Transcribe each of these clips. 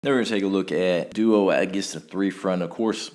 Then we're going to take a look at duo against the 3 front. Of course,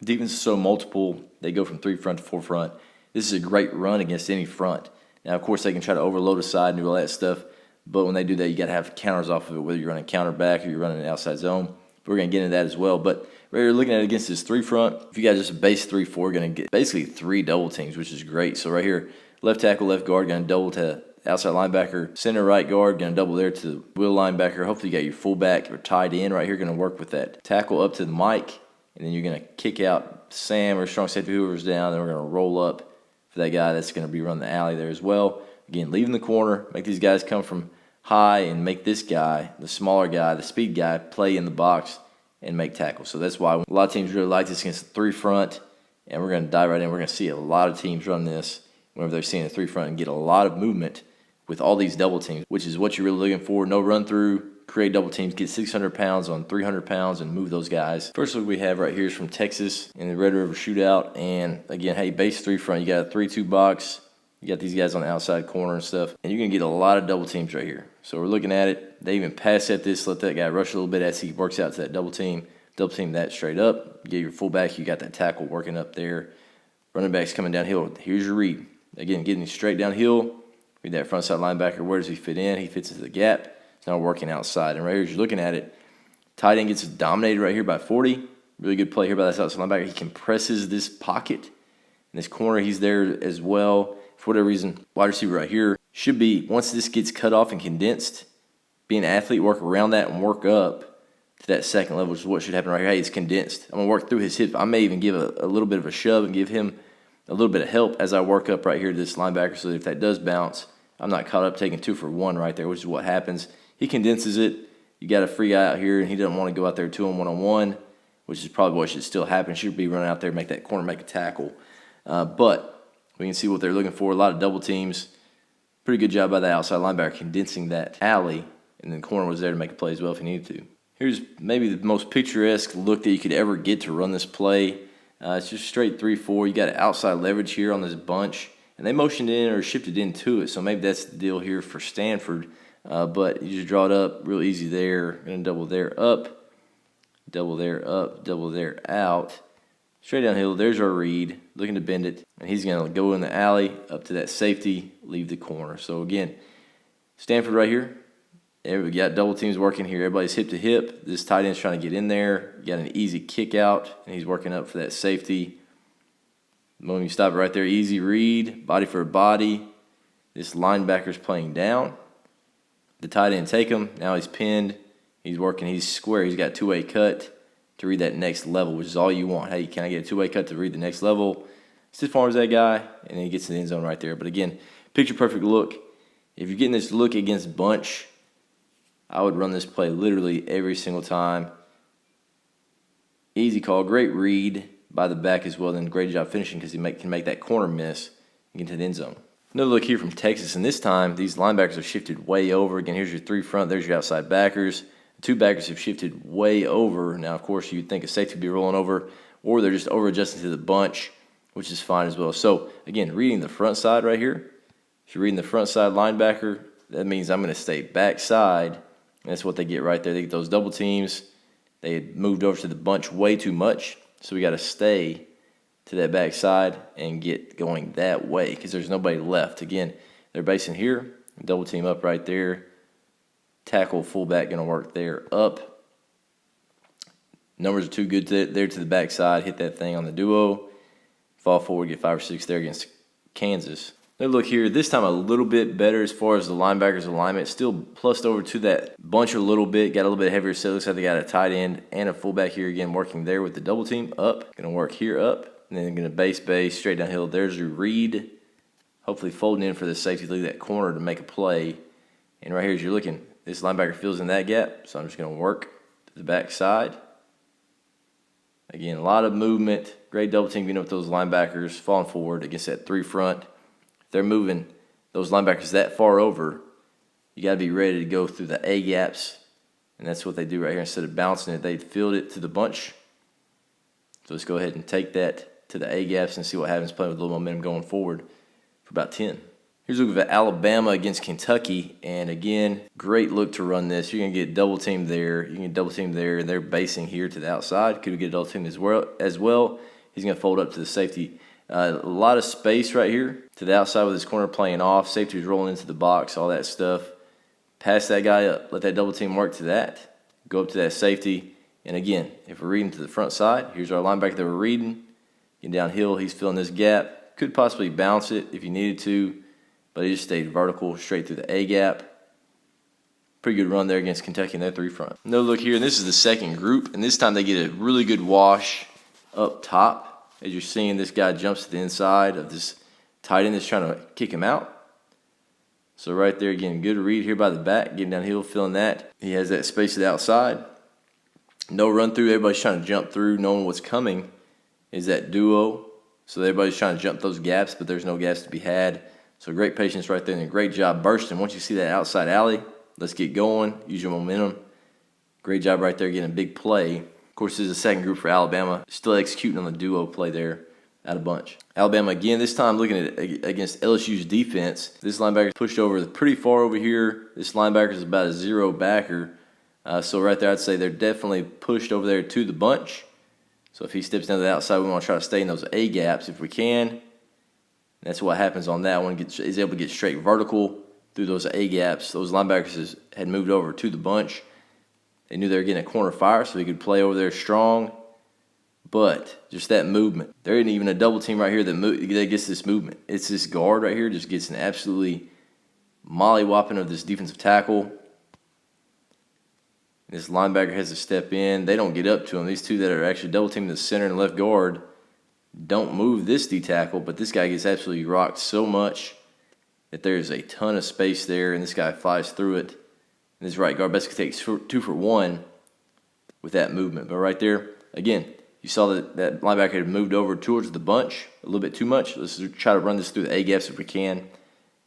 defense is so multiple, they go from 3 front to 4 front. This is a great run against any front. Now, of course, they can try to overload a side and do all that stuff, but when they do that, you got to have counters off of it, whether you're running counter back or you're running an outside zone. We're going to get into that as well. But right here, looking at it against this 3 front, if you got just a base 3-4, you're going to get basically 3 double teams, which is great. So right here, left tackle, left guard, going to double to outside linebacker, center right guard, going to double there to the wheel linebacker. Hopefully you got your fullback or tight end right here, going to work with that tackle up to the mic, and then you're going to kick out Sam or strong safety, whoever's down, and we're going to roll up for that guy that's going to be running the alley there as well. Again, leaving the corner, make these guys come from high and make this guy, the smaller guy, the speed guy, play in the box and make tackles. So that's why a lot of teams really like this against the 3 front, and we're going to dive right in. We're going to see a lot of teams run this whenever they're seeing a 3 front and get a lot of movement with all these double teams, which is what you're really looking for. No run through, create double teams, get 600 pounds on 300 pounds and move those guys. First look we have right here is from Texas in the Red River Shootout. And again, hey, base 3 front, you got a 3-2 box. You got these guys on the outside corner and stuff. And you're going to get a lot of double teams right here. So we're looking at it. They even pass at this, let that guy rush a little bit as he works out to that double team. Double team that straight up. You get your fullback, you got that tackle working up there. Running back's coming downhill. Here's your read. Again, getting straight downhill. Read that front side linebacker. Where does he fit in? He fits into the gap. It's now working outside. And right here, as you're looking at it, tight end gets dominated right here by 40. Really good play here by that outside linebacker. He compresses this pocket. In this corner, he's there as well. For whatever reason, wide receiver right here should be, once this gets cut off and condensed, be an athlete, work around that and work up to that second level, which is what should happen right here. Hey, it's condensed. I'm going to work through his hip. I may even give a little bit of a shove and give him a little bit of help as I work up right here to this linebacker, so that if that does bounce, I'm not caught up taking 2 for 1 right there, which is what happens. He condenses it. You got a free guy out here, and he doesn't want to go out there 2 on 1-on-1, which is probably what should still happen. Should be running out there, make that corner, make a tackle. But we can see what they're looking for. A lot of double teams. Pretty good job by the outside linebacker condensing that alley, and then the corner was there to make a play as well if he needed to. Here's maybe the most picturesque look that you could ever get to run this play. It's just straight 3-4. You got an outside leverage here on this bunch, and they motioned in or shifted into it, so maybe that's the deal here for Stanford. But you just draw it up real easy there. Going to double there up, double there up, double there out. Straight downhill, there's our read, looking to bend it, and he's going to go in the alley up to that safety, leave the corner. So again, Stanford right here, we got double teams working here. Everybody's hip to hip. This tight end's trying to get in there. You got an easy kick out, and he's working up for that safety. The moment you stop it right there, easy read, body for body. This linebacker's playing down. The tight end take him. Now he's pinned. He's working. He's square. He's got two-way cut to read that next level, which is all you want. Hey, can I get a two-way cut to read the next level? Stiff arms that guy, and then he gets in the end zone right there. But again, picture-perfect look. If you're getting this look against bunch, I would run this play literally every single time. Easy call. Great read by the back as well. Then great job finishing because he can make that corner miss and get to the end zone. Another look here from Texas, and this time these linebackers have shifted way over. Again, here's your 3 front. There's your outside backers. The 2 backers have shifted way over. Now, of course, you'd think a safety would be rolling over, or they're just over-adjusting to the bunch, which is fine as well. So, again, reading the front side right here. If you're reading the front side linebacker, that means I'm going to stay backside. And that's what they get right there. They get those double teams. They had moved over to the bunch way too much, so we got to stay to that backside and get going that way because there's nobody left. Again, they're basing here, double team up right there. Tackle fullback going to work there up. Numbers are too good there to the backside. Hit that thing on the duo. Fall forward, get 5 or 6 there against Kansas. Now look here, this time a little bit better as far as the linebackers alignment. Still plussed over to that bunch a little bit. Got a little bit heavier set. Looks like they got a tight end and a fullback here again working there with the double team up. Going to work here up. And then going to base, straight downhill. There's your read. Hopefully folding in for the safety to leave that corner to make a play. And right here as you're looking, this linebacker fills in that gap. So I'm just going to work to the backside. Again, a lot of movement. Great double team getting up with those linebackers. Falling forward against that 3 front. If they're moving those linebackers that far over, you got to be ready to go through the A gaps. And that's what they do right here. Instead of bouncing it, they field it to the bunch. So let's go ahead and take that to the A gaps and see what happens playing with a little momentum going forward for about 10. Here's a look at Alabama against Kentucky, and again, great look to run this. You're going to get double team there, you can get double team there, and they're basing here to the outside. Could get a double team as well. He's going to fold up to the safety. A lot of space right here to the outside with his corner playing off. Safety's rolling into the box, all that stuff. Pass that guy up, let that double team work to that. Go up to that safety, and again, if we're reading to the front side, here's our linebacker that we're reading. Getting downhill, he's filling this gap. Could possibly bounce it if you needed to, but he just stayed vertical straight through the A gap. Pretty good run there against Kentucky in their three front. Another look here, and this is the second group, and this time they get a really good wash up top. As you're seeing, this guy jumps to the inside of this tight end that's trying to kick him out. So right there, again, good read here by the back, getting downhill, filling that. He has that space to the outside. No run through, everybody's trying to jump through, knowing what's coming is that duo. So everybody's trying to jump those gaps, but there's no gaps to be had. So great patience right there and a great job bursting. Once you see that outside alley, let's get going. Use your momentum. Great job right there getting a big play. Of course, this is the second group for Alabama. Still executing on the duo play there out of bunch. Alabama again, this time looking at against LSU's defense. This linebacker pushed over pretty far over here. This linebacker is about a zero backer. So right there, I'd say they're definitely pushed over there to the bunch. So if he steps down to the outside, we want to try to stay in those A gaps if we can. That's what happens on that one. He's able to get straight vertical through those A gaps. Those linebackers had moved over to the bunch. They knew they were getting a corner fire, so he could play over there strong. But just that movement. There isn't even a double team right here that gets this movement. It's this guard right here just gets an absolutely molly-whopping of this defensive tackle. This linebacker has to step in. They don't get up to him. These two that are actually double teaming the center and left guard don't move this D-tackle, but this guy gets absolutely rocked so much that there's a ton of space there, and this guy flies through it. And this right guard basically takes 2 for 1 with that movement. But right there, again, you saw that linebacker had moved over towards the bunch a little bit too much. Let's try to run this through the A gaps if we can.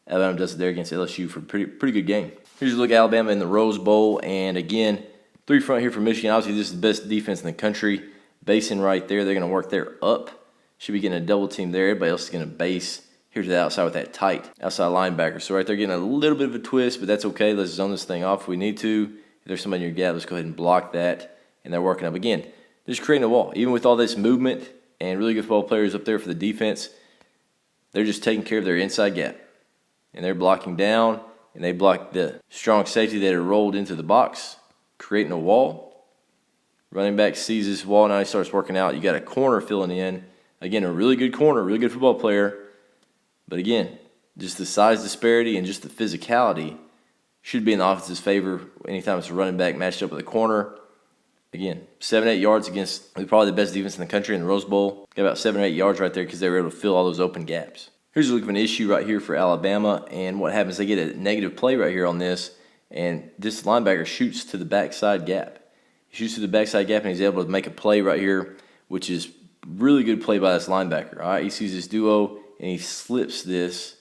Alabama does it there against LSU for a pretty good game. Here's a look at Alabama in the Rose Bowl, and again, three front here for Michigan. Obviously, this is the best defense in the country. Basing right there, they're going to work there up. Should be getting a double team there. Everybody else is going to base here to the outside with that tight outside linebacker. So right there, getting a little bit of a twist, but that's okay. Let's zone this thing off if we need to. If there's somebody in your gap, let's go ahead and block that. And they're working up again. Just creating a wall. Even with all this movement and really good football players up there for the defense, they're just taking care of their inside gap. And they're blocking down, and they block the strong safety that had rolled into the box, creating a wall. Running back sees this wall, now he starts working out. You got a corner filling in. Again, a really good corner, really good football player. But again, just the size disparity and just the physicality should be in the offense's favor anytime it's a running back matched up with a corner. Again, 7-8 yards against probably the best defense in the country in the Rose Bowl. Got about 7 or 8 yards right there because they were able to fill all those open gaps. Here's a look at an issue right here for Alabama, and what happens, they get a negative play right here on this, and this linebacker shoots to the backside gap. He shoots to the backside gap, and he's able to make a play right here, which is really good play by this linebacker. All right, he sees this duo, and he slips this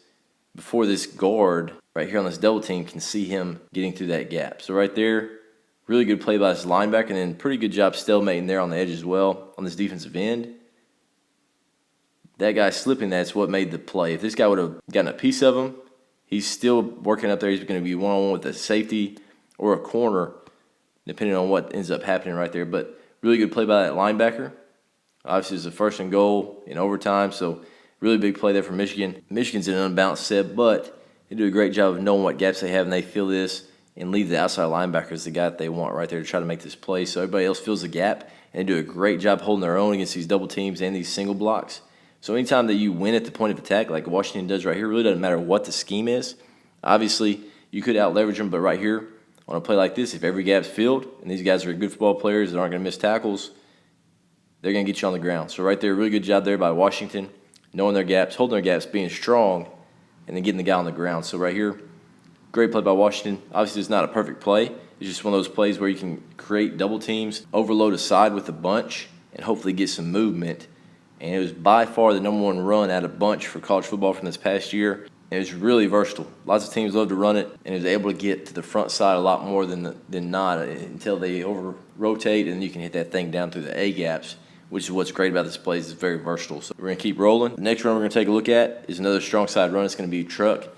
before this guard right here on this double team can see him getting through that gap. So right there, really good play by this linebacker, and then pretty good job stalemating there on the edge as well on this defensive end. That guy slipping, that's what made the play. If this guy would have gotten a piece of him, he's still working up there. He's going to be one-on-one with a safety or a corner, depending on what ends up happening right there. But really good play by that linebacker. Obviously, it's a first and goal in overtime, so really big play there for Michigan. Michigan's in an unbalanced set, but they do a great job of knowing what gaps they have, and they feel this and leave the outside linebacker as the guy that they want right there to try to make this play. So everybody else fills the gap, and they do a great job holding their own against these double teams and these single blocks. So anytime that you win at the point of attack, like Washington does right here, it really doesn't matter what the scheme is. Obviously, you could out-leverage them, but right here, on a play like this, if every gap's filled, and these guys are good football players that aren't going to miss tackles, they're going to get you on the ground. So right there, really good job there by Washington, knowing their gaps, holding their gaps, being strong, and then getting the guy on the ground. So right here, great play by Washington. Obviously, it's not a perfect play. It's just one of those plays where you can create double teams, overload a side with a bunch, and hopefully get some movement. And it was by far the number one run out of bunch for college football from this past year. And it was really versatile. Lots of teams love to run it, and it was able to get to the front side a lot more than not until they over-rotate, and you can hit that thing down through the A gaps, which is what's great about this play. It's very versatile. So we're going to keep rolling. The next run we're going to take a look at is another strong side run. It's going to be truck.